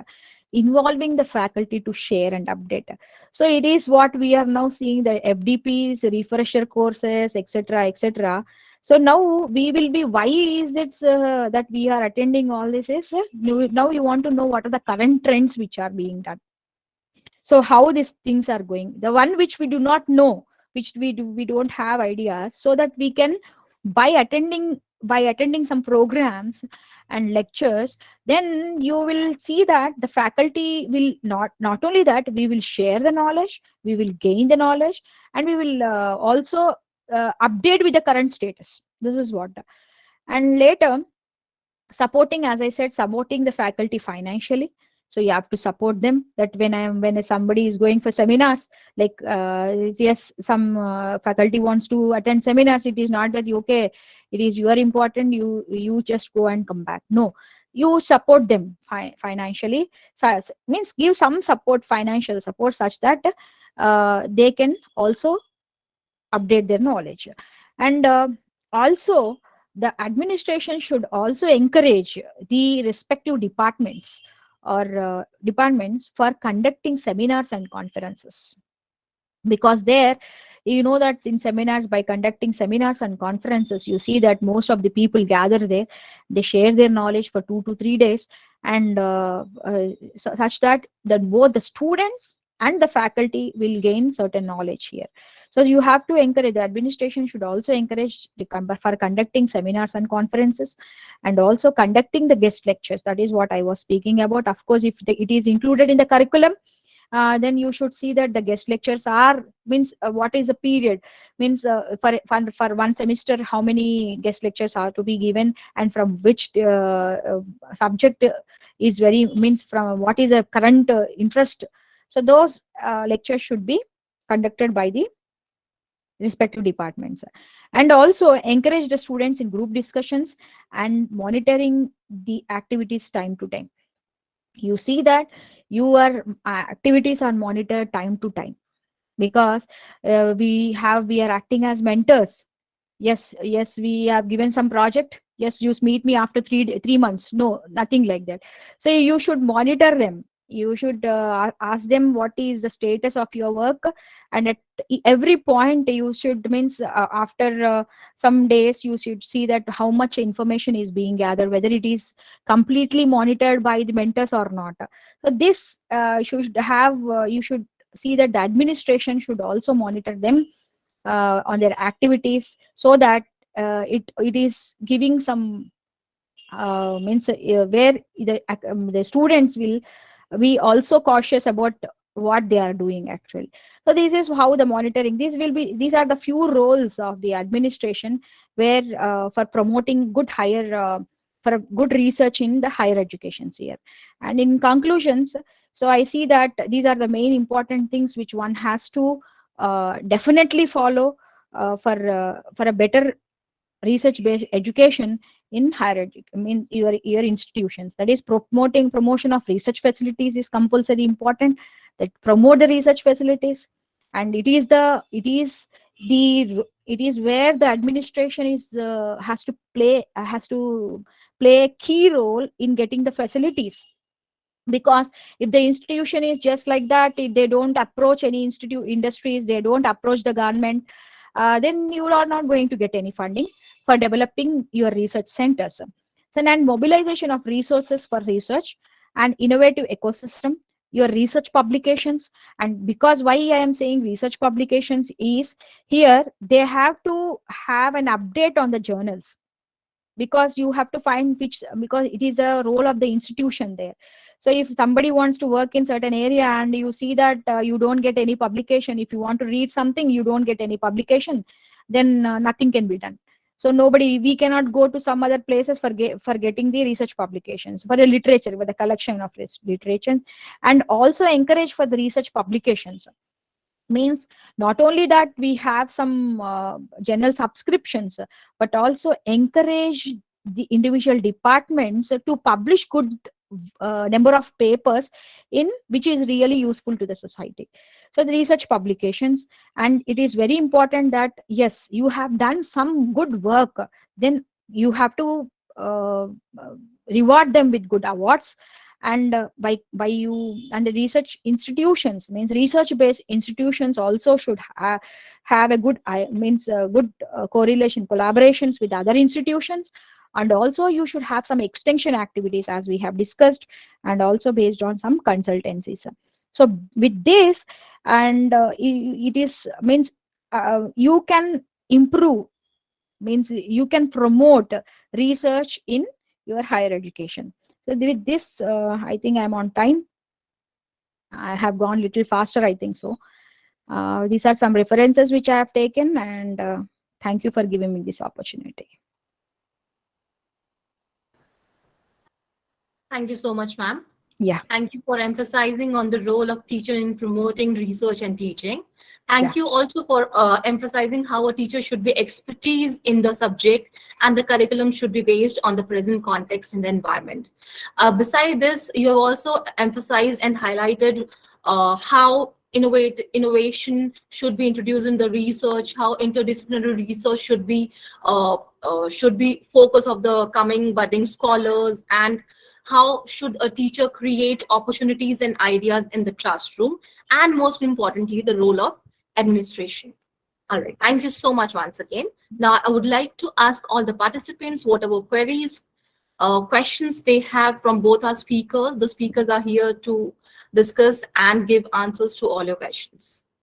involving the faculty to share and update. So it is what we are now seeing, the FDPs, refresher courses, etc., etc. So now we will be, why is it that we are attending all this is, now you want to know what are the current trends which are being done. So how these things are going, the one which we do not know, which we don't have ideas, so that we can, by attending some programs and lectures, then you will see that the faculty will not only that we will share the knowledge, we will gain the knowledge, and we will also update with the current status. This is what. And later, supporting, as I said, supporting the faculty financially. So you have to support them, that when somebody is going for seminars, like yes, some faculty wants to attend seminars, it is not that okay, it is your important, you just go and come back. No, you support them financially. So, means give some support, financial support, such that they can also update their knowledge. And also the administration should also encourage the respective departments or departments for conducting seminars and conferences, because there, you know that in seminars, by conducting seminars and conferences, you see that most of the people gather there, they share their knowledge for 2 to 3 days, and such that both the students and the faculty will gain certain knowledge here. So you have to encourage, the administration should also encourage for conducting seminars and conferences, and also conducting the guest lectures. That is what I was speaking about. Of course, if it is included in the curriculum, then you should see that the guest lectures are, means what is the period, means for one semester how many guest lectures are to be given, and from which subject is very, means from what is a current interest. So those lectures should be conducted by the respective departments. And also encourage the students in group discussions and monitoring the activities time to time. You see that your activities are monitored time to time, because we are acting as mentors. Yes, we have given some project, yes, you meet me after 3 months. No, nothing like that. So you should monitor them, you should ask them what is the status of your work, and at every point you should, means after some days, you should see that how much information is being gathered, whether it is completely monitored by the mentors or not. So this should have, you should see that the administration should also monitor them on their activities, so that it is giving some means where the students will be also cautious about what they are doing actually. So this is how the monitoring, these are the few roles of the administration, where for promoting good higher for good research in the higher education sphere. And in conclusions, so I see that these are the main important things which one has to definitely follow for a better research based education in higher I mean your institutions. That is, promotion of research facilities is compulsory important, that promote the research facilities. And it is where the administration is has to play a key role in getting the facilities. Because if the institution is just like that, if they don't approach any industries, they don't approach the government, then you are not going to get any funding for developing your research centers. So then mobilization of resources for research and innovative ecosystem, your research publications. And because why I am saying research publications is, here they have to have an update on the journals, because you have to find which, because it is the role of the institution there. So if somebody wants to work in certain area and you see that you don't get any publication, if you want to read something, you don't get any publication, then nothing can be done. So we cannot go to some other places for getting the research publications, for the literature, for the collection of literature. And also encourage for the research publications, means not only that we have some general subscriptions, but also encourage the individual departments to publish good number of papers in which is really useful to the society. So the research publications, and it is very important that yes, you have done some good work, then you have to uh, reward them with good awards. And by you, and the research institutions, means research based institutions also should have a good good correlation, collaborations with other institutions. And also you should have some extension activities as we have discussed, and also based on some consultancies. So with this, and it is means you can improve, means you can promote research in your higher education. So with this, I think I'm on time. I have gone little faster, I think so. These are some references which I have taken, and thank you for giving me this opportunity. Thank you so much, ma'am. Yeah. Thank you for emphasizing on the role of teacher in promoting research and teaching. Thank you also for emphasizing how a teacher should be expertise in the subject, and the curriculum should be based on the present context and the environment. Beside this, you have also emphasized and highlighted how innovation should be introduced in the research, how interdisciplinary research should be focus of the coming budding scholars, and how should a teacher create opportunities and ideas in the classroom, and most importantly, the role of administration. All right, thank you so much once again. Now, I would like to ask all the participants whatever queries, questions they have from both our speakers. The speakers are here to discuss and give answers to all your questions.